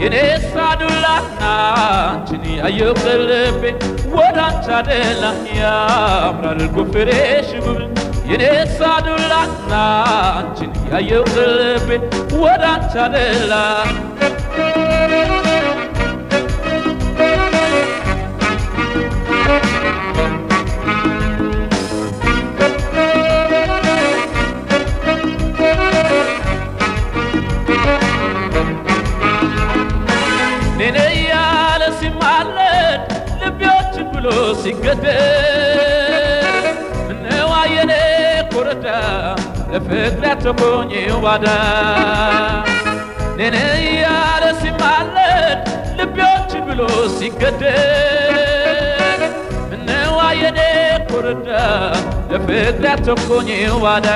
የኔስ አዱላና አንቺን ያየው ልቤ ወዳንቺ አደላ ያምራል ጎፈሬሽ ጉብል የኔስ አዱላና አንቺን ያየው ልቤ ወዳንቺ አደላ ሲገደል ምነው አየኔ ኮረዳ ለፍቅር ያተኮኝ ዋዳ ነኔ ያለ ሲማለድ ልቤዎች ብሎ ሲገደል ምነው አየኔ ኮረዳ ለፍቅር ያተኮኝ ዋዳ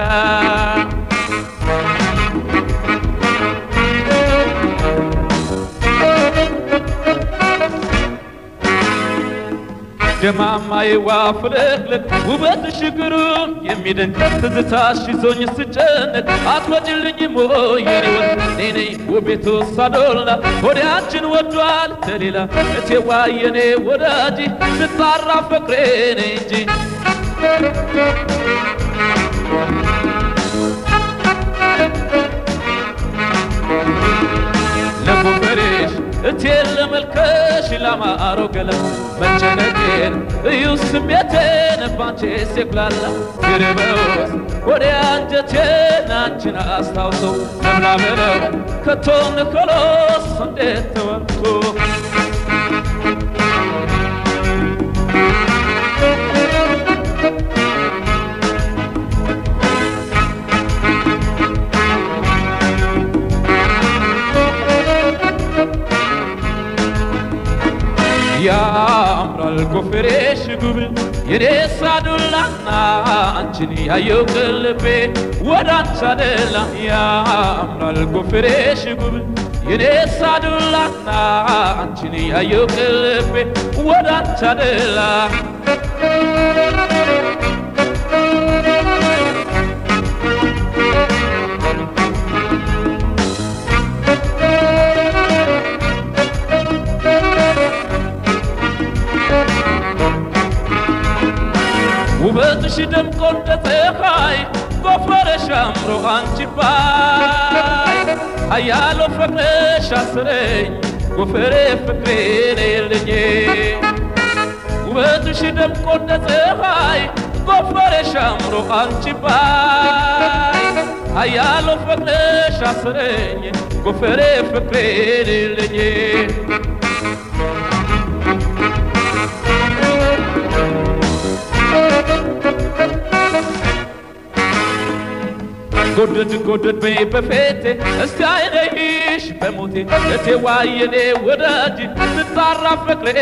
ደማማይ ዋፍለክ ውበት ሽግሩን የሚደንቅ ትዝታሽ ይዞኝ ስጨነቅ አትወጪልኝም ወይ የኔ ውቤቱ ሳዶላ ወዲያችን ወዷል ተሌላ እቴዋ የኔ ወዳጅ ስጣራ ፍቅሬ ነኝ እንጂ ለጎፈሬሽ እቴል ለመልከሽ ላማሮ ገላ መጨነቄን እዩ ስሜቴን ባንቺ ሲኩላላ ግርበውስ ወደ አንጀቴን አንቺን አስታውሶ መብላበለው ከቶን ኮሎስ እንዴት ተወርቶ ያምራል ጎፈሬሽ ጉብል የኔስ አዱላና አንቺን ያየው ልቤ ወዳንቺ አደላ ያምራል ጎፈሬሽ ጉብል የኔስ አዱላና አንቺን ያየው ልቤ ወዳንቺ አደላ ውበትሽ ደምቆ እንደ ፀሐይ ጎፈሬሽ አምሮ አንቺ ባይ ኃያሉ ፍቅርሽ አስረኝ ጎፈሬ ፍቅሬ ነይልኝ ውበትሽ ደምቆ እንደ ፀሐይ ጎፈሬሽ አምሮ አንቺ ባይ ኃያሉ ፍቅርሽ አስረኝ ጎፈሬ ፍቅሬ ነይልኝ ጎደድ በይ በፌቴ እስቲ አይነይሽ በሞቴ እቴዋ የኔ ወዳጅ ስጣራ ፍቅሬ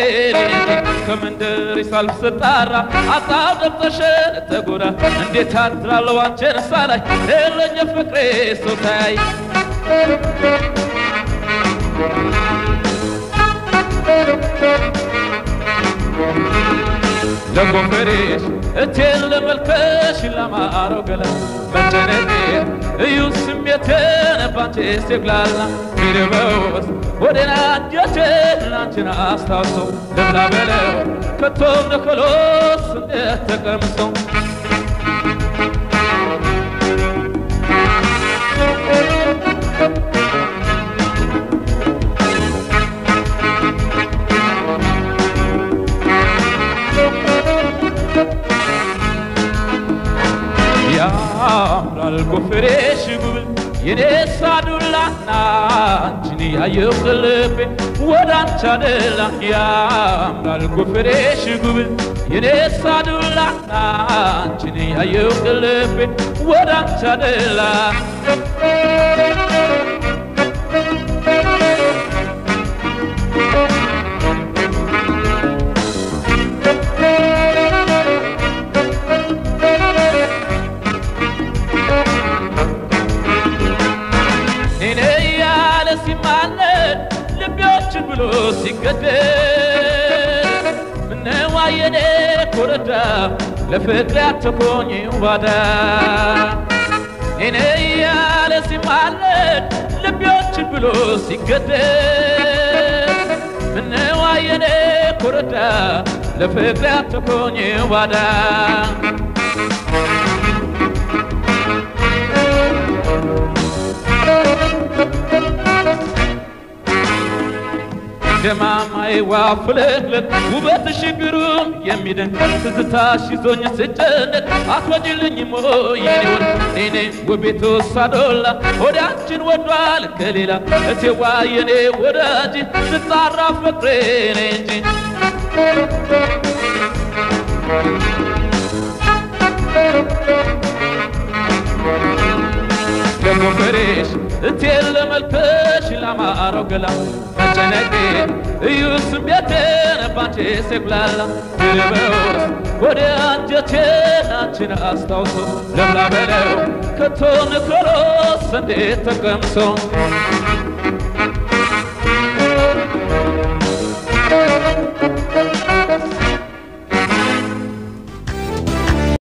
ከመንደር ሳልፍ ስጣራ አጣው ደብተሽን ተጎራ እንዴት አድራለሁ አንቺን ሳላይ የለኝ ፍቅሬ ሰው ሳይ ለጎፈሬሽ እቴል ለመልከሽ ላማሮ ገላ መጨነቄን እዩ ስሜቴን ባንቺ ሲኩላላ ግርበውስ ወደና አንጀቴን አንቺን አስታውሶ ልብላበለው ከቶም ነኮሎስ እንዴት ተቀምሶ ያምራል ጎፈሬሽ ጉብል የኔስ አዱላና አንቺን ያየው ልቤ ወዳንቺ አደላ ያምራል ጎፈሬሽ ጉብል የኔስ አዱላና አንቺን ያየው ልቤ ወዳንቺ አደላ ብሎ ሲገደል ምነው አየኔ ኮረዳ ለፍቅር ያተኮኝ ዋዳ እኔ ያለ ሲማለድ ልቤዎች ብሎ ሲገደል ምነው አየኔ ኮረዳ ለፍቅር ያተኮኝ ዋዳ ደማማይ ዋፍለክለክ ውበትሽ ግሩም የሚደንቅ ትዝታሽ ይዞኝ ስጨነቅ አትወጂልኝ ሞይ እኔ ውቤቱ ሳዶላ ወዳችን ወዷል ከሌላ እቴዋ የኔ ወዳጅ ስጣራ ፍቅሬ ነኝ እንጂ ለሞፈሬሽ እቴል ለመልከሽ ላማረው ገላ መጨነቄ እዩ ስሜቴን ባንቺ ሲጉላላ ድርበውስ ወደ አንጀቴን አንቺን አስታውሶ ለብላ በለው ከቶ ንክሮስ እንዴት ተቀምሶ